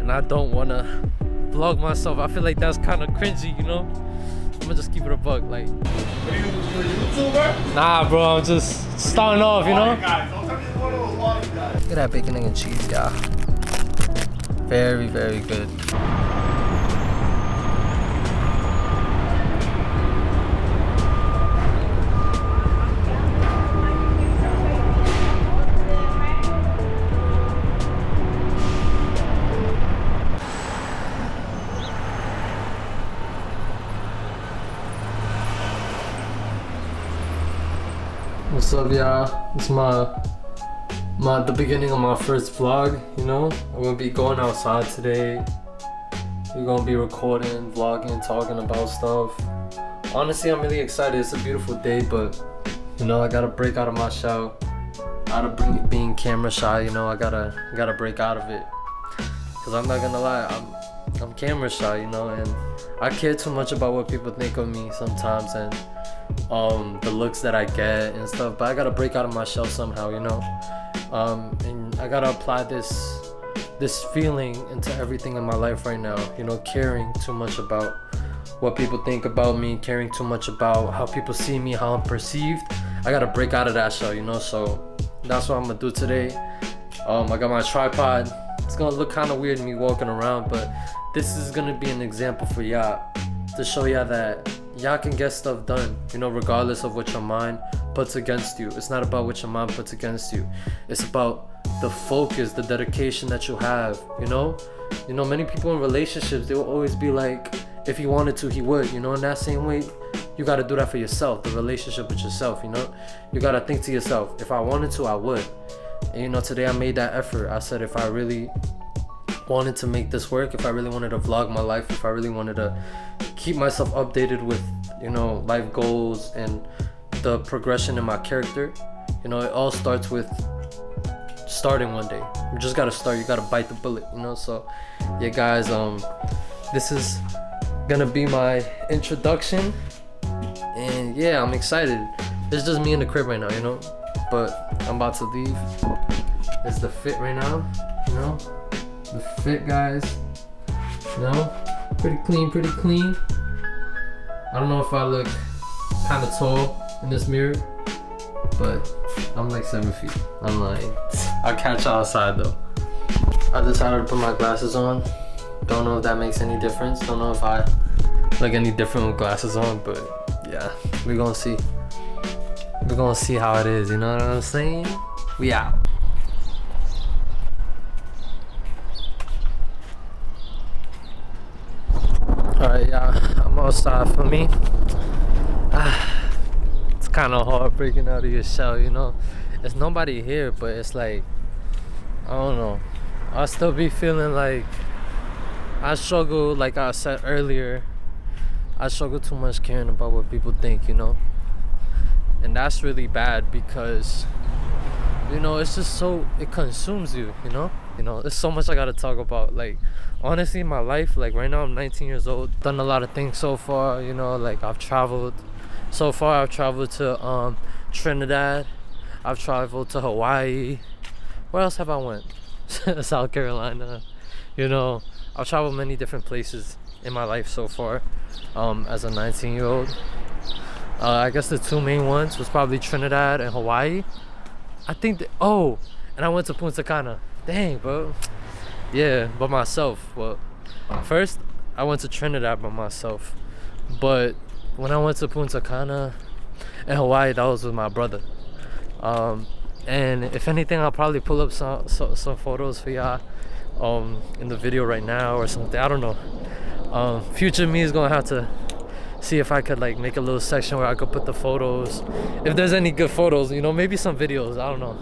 and I don't want to vlog myself. I feel like that's kind of cringy, you know? I'm gonna just keep it a buck. Like, Are you a YouTuber? nah, bro, I'm just starting off, you know? Guys, don't tell me you're one of those vlogging guys. Look at that bacon, egg, and cheese, yeah. Very, very good. What's up, y'all? It's the beginning of my first vlog, you know? I'm gonna be going outside today. We're gonna be recording, vlogging, talking about stuff. Honestly, I'm really excited. It's a beautiful day, but you know, I gotta break out of my shell. Out of being camera shy, you know, I gotta break out of it. Cause I'm not gonna lie, I'm camera shy, you know, and I care too much about what people think of me sometimes, and the looks that I get and stuff, but I gotta break out of my shell somehow, you know. And I gotta apply this feeling into everything in my life right now, you know, caring too much about what people think about me, caring too much about how people see me, how I'm perceived. I gotta break out of that shell, you know, so that's what I'm gonna do today. I got my tripod. It's gonna look kind of weird me walking around, but this is gonna be an example for y'all to show y'all that y'all can get stuff done, you know, regardless of what your mind puts against you. It's not about what your mind puts against you. It's about the focus, the dedication that you have, you know? You know, many people in relationships, they will always be like, if he wanted to, he would, you know? In that same way, you gotta do that for yourself, the relationship with yourself, you know? You gotta think to yourself, if I wanted to, I would. And you know, today I made that effort. I said, if I really wanted to make this work, if I really wanted to vlog my life, if I really wanted to keep myself updated with, you know, life goals and the progression in my character, you know, it all starts with starting one day. You just gotta start, you gotta bite the bullet, you know. So yeah, guys, this is gonna be my introduction, and yeah, I'm excited. It's just me in the crib right now, you know, but I'm about to leave. It's the fit right now, you know, the fit, guys, you know, pretty clean. I don't know if I look kind of tall in this mirror, but I'm like 7 feet. I'm like, I'll catch you outside though. I decided to put my glasses on. Don't know if that makes any difference. Don't know if I look any different with glasses on, but yeah, we're gonna see. We're gonna see how it is, you know what I'm saying? We out. Alright, y'all, I'm outside for me. It's kind of hard breaking out of your shell, you know. There's nobody here, but it's like, I don't know. I still be feeling like I struggle, like I said earlier. I struggle too much caring about what people think, you know. And that's really bad because, you know, it's just so, it consumes you, you know. You know, there's so much I gotta talk about. Like, honestly, my life, like right now I'm 19 years old, done a lot of things so far, you know, like I've traveled. So far I've traveled to Trinidad, I've traveled to Hawaii. Where else have I went? South Carolina, you know. I've traveled many different places in my life so far, as a 19-year-old. I guess the two main ones was probably Trinidad and Hawaii. I think that, oh, and I went to Punta Cana. Dang, bro. Yeah, by myself. Well, first I went to Trinidad by myself, but when I went to Punta Cana and Hawaii, that was with my brother. And if anything, I'll probably pull up some photos for y'all in the video right now or something. I don't know. Future me is gonna have to see if I could like make a little section where I could put the photos, if there's any good photos, you know, maybe some videos, I don't know,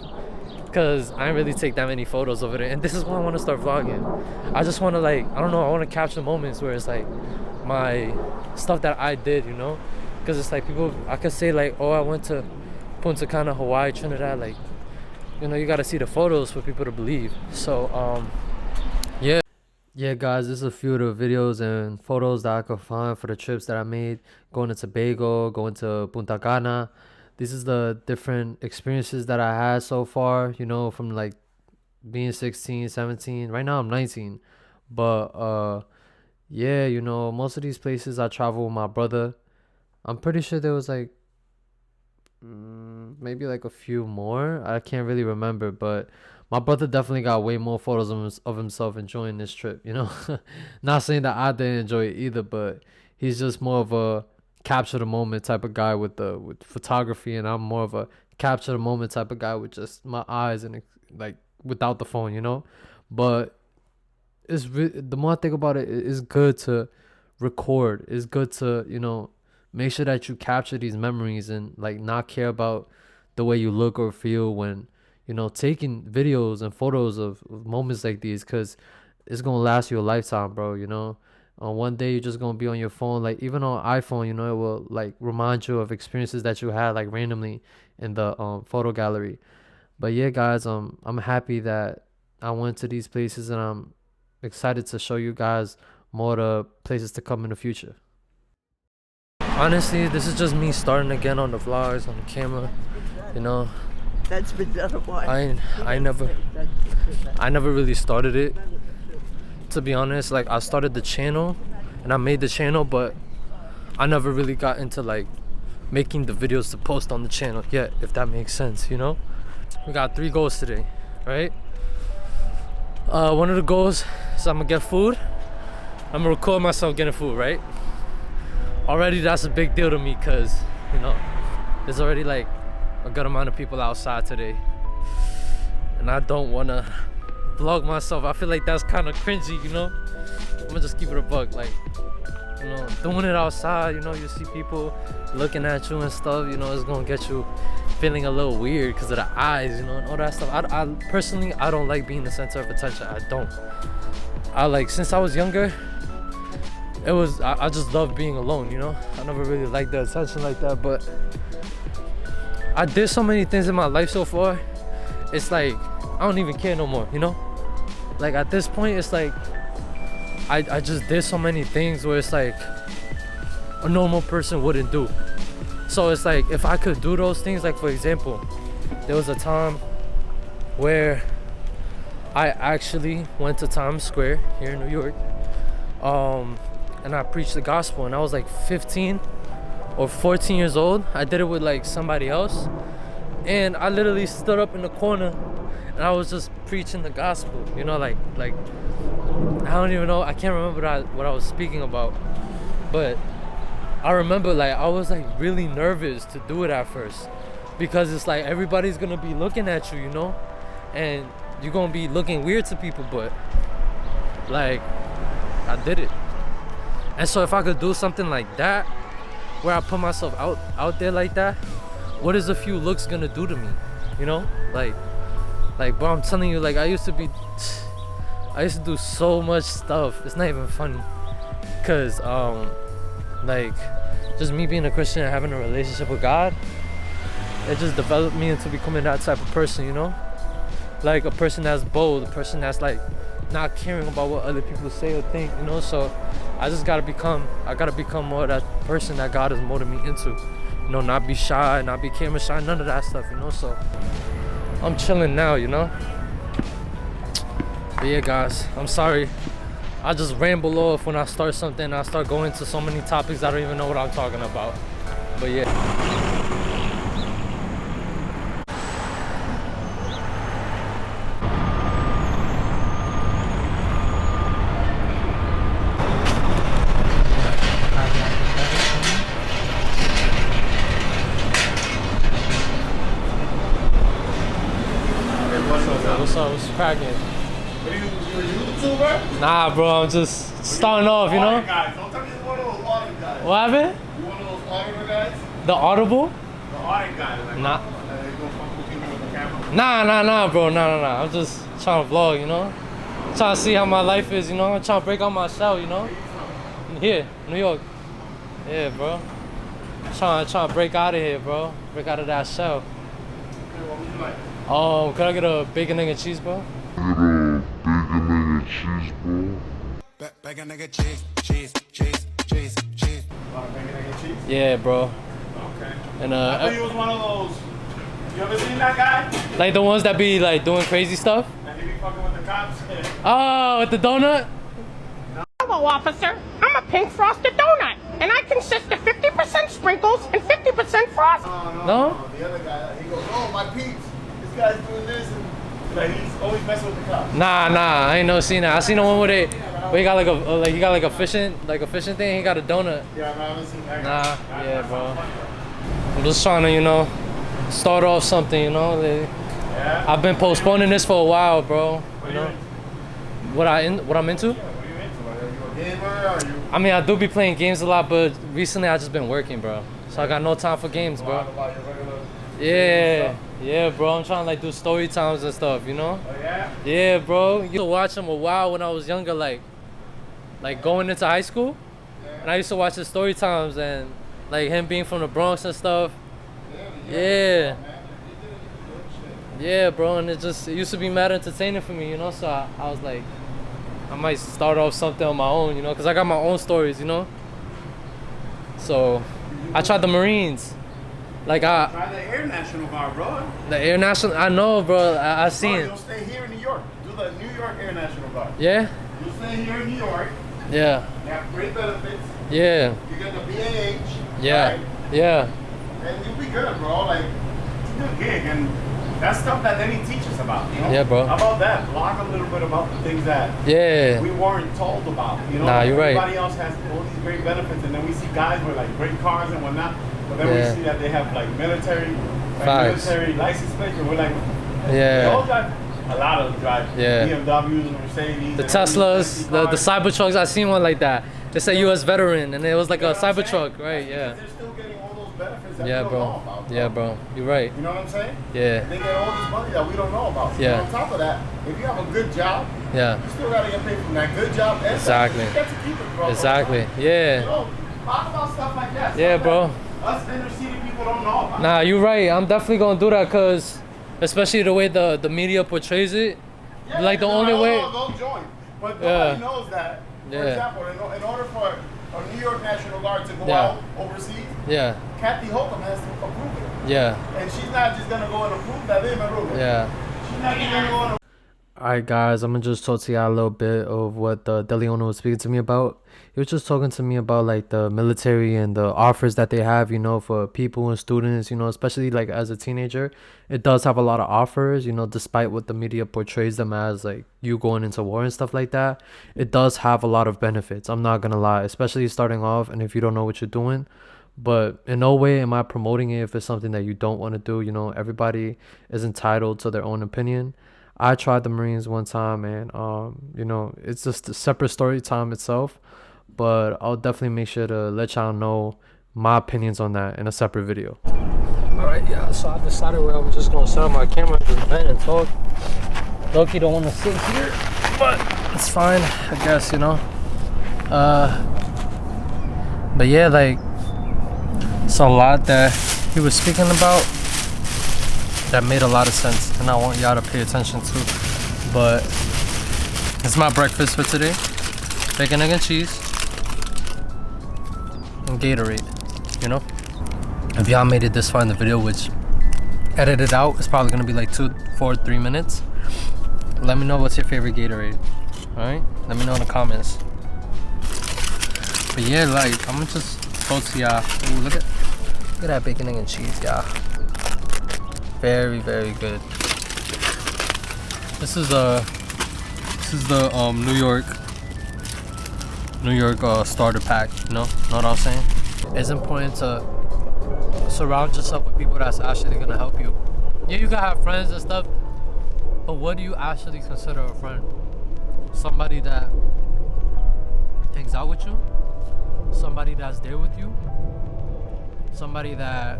because I didn't really take that many photos over there. And this is why I want to start vlogging. I just want to, like, I don't know, I want to capture moments where it's like my stuff that I did, you know, because it's like people, I could say like, oh, I went to Punta Cana, Hawaii, Trinidad, like, you know, you got to see the photos for people to believe. So yeah, guys, this is a few of the videos and photos that I could find for the trips that I made, going to Tobago, going to Punta Cana. This is the different experiences that I had so far, you know, from like being 16, 17. Right now I'm 19, But yeah, you know, most of these places I travel with my brother. I'm pretty sure there was like maybe like a few more. I can't really remember, but my brother definitely got way more photos of himself enjoying this trip, you know. Not saying that I didn't enjoy it either, but he's just more of a capture the moment type of guy with photography, and I'm more of a capture the moment type of guy with just my eyes and like without the phone, you know. But the more I think about it, it's good to record. It's good to, you know, make sure that you capture these memories and like not care about the way you look or feel when, you know, taking videos and photos of moments like these, because it's gonna last you a lifetime, bro. You know, one day you're just gonna be on your phone, like even on iPhone, you know, it will like remind you of experiences that you had like randomly in the photo gallery. But yeah, guys, I'm happy that I went to these places, and I'm excited to show you guys more the places to come in the future. Honestly, this is just me starting again on the vlogs, on the camera, you know. That's been done a while. I never really started it, to be honest. Like, I started the channel and I made the channel, but I never really got into like making the videos to post on the channel yet, if that makes sense, you know. We got 3 goals today, right? One of the goals is I'm gonna get food. I'm gonna record myself getting food, right? Already that's a big deal to me, because, you know, there's already like a good amount of people outside today, and I don't want to vlog myself. I feel like that's kind of cringy, you know. I'm gonna just keep it a buck, like, you know, doing it outside, you know, you see people looking at you and stuff, you know, it's gonna get you feeling a little weird because of the eyes, you know, and all that stuff. I personally, I don't like being the center of attention. I like, since I was younger, I just love being alone, you know. I never really liked the attention like that, but I did so many things in my life so far, it's like I don't even care no more, you know. Like, at this point, it's like I just did so many things where it's like a normal person wouldn't do. So it's like, if I could do those things, like for example, there was a time where I actually went to Times Square here in New York, and I preached the gospel, and I was like 15 or 14 years old. I did it with like somebody else, and I literally stood up in the corner and I was just preaching the gospel, you know, like I don't even know, I can't remember what I was speaking about, but I remember like I was like really nervous to do it at first, because it's like everybody's gonna be looking at you, you know, and you're gonna be looking weird to people, but like I did it. And so if I could do something like that, where I put myself out there like that, what is a few looks gonna do to me, you know? Like bro, I'm telling you, like I used to do so much stuff, it's not even funny, because like just me being a Christian and having a relationship with God, it just developed me into becoming that type of person, you know, like a person that's bold, a person that's like not caring about what other people say or think, you know. So I gotta become more of that person that God has molded me into, you know, not be shy, not be camera shy, none of that stuff, you know. So I'm chilling now, you know. But yeah, guys, I'm sorry, I just ramble off when I start something. I start going to so many topics I don't even know what I'm talking about. But yeah. What's cracking? What are you a YouTuber? Nah, bro, I'm just starting off, you know? Guys. Don't tell me you're one of those audit guys. What happened? You one of those auditor guys? The Audible? The audit guys. Like, Nah. They go fuck with people with the camera. Nah, bro, nah. I'm just trying to vlog, you know? Trying to see how my life is, you know? I'm trying to break out my shell, you know? Here, New York. Yeah, bro. Trying to break out of here, bro. Break out of that shell. Okay, what would you like? Could I get a bacon, egg, and cheese, bro? Bacon, egg, and cheese, bro. Bacon, nigga, cheese. Want a bacon, egg, and cheese? Yeah, bro. Okay. And I thought you was one of those. You ever seen that guy? like the ones that be like doing crazy stuff? And he be fucking with the cops? Oh, with the donut? Hello, officer. I'm a pink frosted donut, and I consist of 50% sprinkles and 50% frost. No? The other guy, he goes, oh, my peeps. This guy's doing this, and like, he's always messing with the cops. Nah, I ain't no seen that. I seen the one where he got like a fishing thing. He got a donut. Yeah, no, I haven't seen that. Nah, yeah, bro. I'm just trying to, start off something, Yeah. I've been postponing this for a while, bro. What You are know you what I'm into? What are you into? Like, are you a gamer? Are you? I mean, I do be playing games a lot, but recently I just been working, bro. So I got no time for games, bro. Yeah, bro. I'm trying to like do story times and stuff, Oh yeah? Yeah, bro. You used to watch him a while when I was younger, like going into high school. And I used to watch his story times and like him being from the Bronx and stuff. Yeah. Yeah, bro. And it used to be mad entertaining for me, So I was like, I might start off something on my own, because I got my own stories, So I tried the Marines. Like Try the Air National Guard, bro. The Air National, I know, bro. I seen Bro, it. you'll stay here in New York. Do the New York Air National Guard. Yeah? You'll stay here in New York. Yeah. You have great benefits. Yeah. You get the BAH. Yeah. Right? Yeah. And you'll be good, bro. Like, it's a good gig. And that's stuff that then he teaches about, Yeah, bro. How about that? Blog a little bit about the things that we weren't told about, Nah, you're right. Everybody else has all these great benefits, and then we see guys with like great cars and whatnot, but then we see that they have like military license plates, and we're like, they all drive, a lot of them drive BMWs and Mercedes. The Teslas, the Cybertrucks, I seen one like that. They said U.S. veteran, and it was like a Cybertruck, right? Yeah. They're still getting all those benefits that we Yeah, don't bro. know about. Yeah, bro. You're right. You know what I'm saying? Yeah. They get all this money that we don't know about. Yeah. And on top of that, if you have a good job, Yeah. you still gotta get paid from that good job. And Exactly. you get to keep it, bro. Exactly. Yeah. Talk about stuff like that. Yeah, Stuff bro. that us inner city people don't know about. Nah, you're right. I'm definitely gonna do that, because especially the way the media portrays it. Yeah, Like the only way. Don't join. But nobody knows that. For Yeah. example, in order for a New York National Guard to go Yeah. out overseas, Yeah. Kathy Holcomb has to approve it. Yeah. And she's not just gonna go and approve that. Yeah. She's not just gonna go and Alright guys, I'm gonna just talk to y'all a little bit of what the deli owner was speaking to me about. He was just talking to me about like the military and the offers that they have, for people and students, especially like as a teenager. It does have a lot of offers, despite what the media portrays them as, like you going into war and stuff like that. It does have a lot of benefits, I'm not gonna lie, especially starting off and if you don't know what you're doing. But in no way am I promoting it if it's something that you don't want to do. Everybody is entitled to their own opinion. I tried the Marines one time, and it's just a separate story time itself, but I'll definitely make sure to let y'all know my opinions on that in a separate video. Alright, yeah, so I decided where I'm just gonna set up my camera in this vent and talk. Loki don't want to sit here, but it's fine, I guess, but yeah, like, it's a lot that he was speaking about that made a lot of sense, and I want y'all to pay attention to. But it's my breakfast for today: bacon, egg, and cheese, and Gatorade. If y'all made it this far in the video, which edited out, it's probably gonna be like 2, 4, 3 minutes. Let me know what's your favorite Gatorade. All right, let me know in the comments. But yeah, like, I'm gonna just go to y'all. Ooh, look at that bacon, egg, and cheese, y'all. Very, very good. This is the New York starter pack. Know what I'm saying? It's important to surround yourself with people that's actually gonna help you. Yeah, you can have friends and stuff, but what do you actually consider a friend? Somebody that hangs out with you, somebody that's there with you, somebody that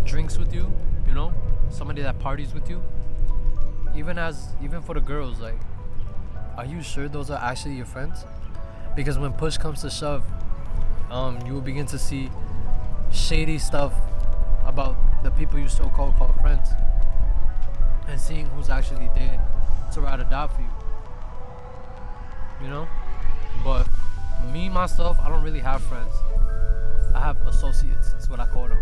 drinks with you, somebody that parties with you. Even for the girls, like, are you sure those are actually your friends? Because when push comes to shove, you will begin to see shady stuff about the people you so-called call friends, and seeing who's actually there to ride or die for you. But me, myself, I don't really have friends. I have associates, that's what I call them.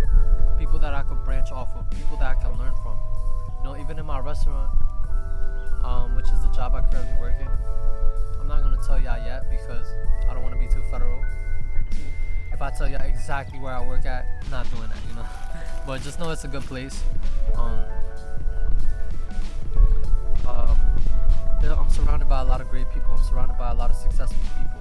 People that I could branch off of, people that I can learn from. Even in my restaurant, which is the job I currently work in, I'm not gonna tell y'all yet tell you exactly where I work at. Not doing that, you know. But just know it's a good place. I'm surrounded by a lot of great people. I'm surrounded by a lot of successful people.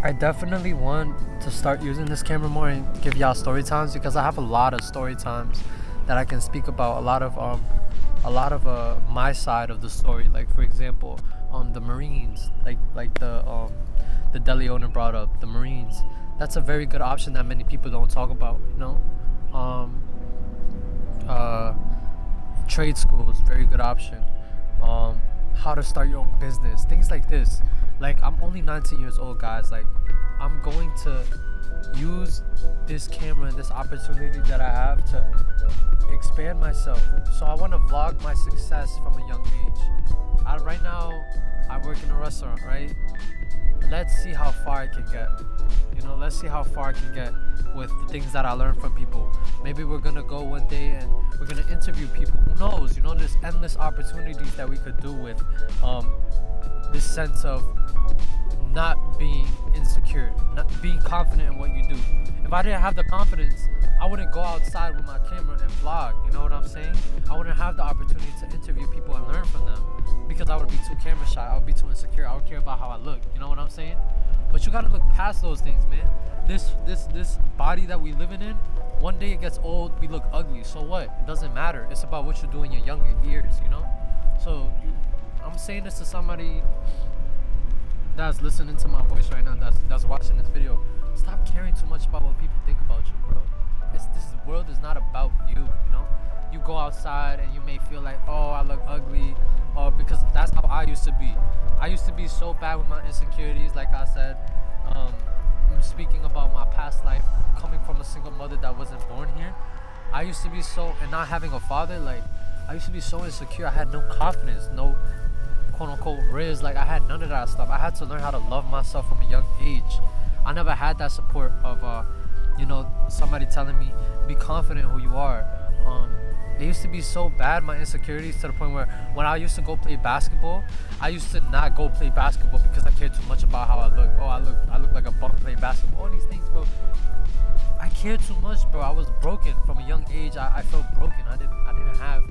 I definitely want to start using this camera more and give y'all story times, because I have a lot of story times that I can speak about. A lot of my side of the story. Like for example, the Marines, like the deli owner brought up, the Marines. That's a very good option that many people don't talk about, you know. Trade schools, very good option. How to start your own business, things like this. Like, I'm only 19 years old, guys. Like, I'm going to use this camera and this opportunity that I have to expand myself. So I want to vlog my success from a young age. Right now, I work in a restaurant, right? Let's see how far I can get. You know, let's see how far I can get with the things that I learned from people. Maybe we're gonna go one day and we're gonna interview people. Who knows? You know, there's endless opportunities that we could do with this sense of not being insecure, not being confident in what you do. If I didn't have the confidence, I wouldn't go outside with my camera and vlog. You know what I'm saying? I wouldn't have the opportunity to interview people and learn from them, because I would be too camera shy. I would be too insecure. I would care about how I look. You know what I'm saying? But you gotta look past those things, man. This body that we living in, one day it gets old, we look ugly. So what? It doesn't matter. It's about what you do in your younger years, you know? So I'm saying this to somebody that's listening to my voice right now, that's watching this video. Stop caring too much about what people think about you, bro. This world is not about you, you know? You go outside and you may feel like, oh, I look ugly, or because that's how I used to be. I used to be so bad with my insecurities, like I said. I'm speaking about my past life, coming from a single mother that wasn't born here. I used to be so, and not having a father, like, I used to be so insecure. I had no confidence, no quote-unquote riz. Like, I had none of that stuff. I had to learn how to love myself from a young age. I never had that support of, you know, somebody telling me, be confident in who you are. It used to be so bad, my insecurities, to the point where when I used to go play basketball, I used to not go play basketball because I cared too much about how I look. Oh, I look like a bum playing basketball. All these things, bro. I cared too much, bro. I was broken from a young age. I felt broken. I didn't have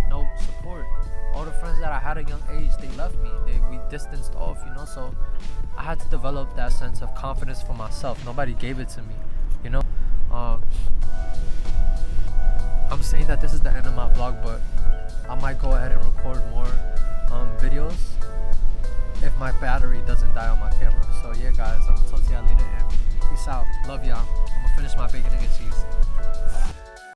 no support. All the friends that I had at a young age, they left me. We distanced off, you know. So I had to develop that sense of confidence for myself. Nobody gave it to me, you know. I'm saying that this is the end of my vlog, but I might go ahead and record more videos if my battery doesn't die on my camera. So yeah, guys, I'm gonna talk to y'all later, and peace out. Love y'all.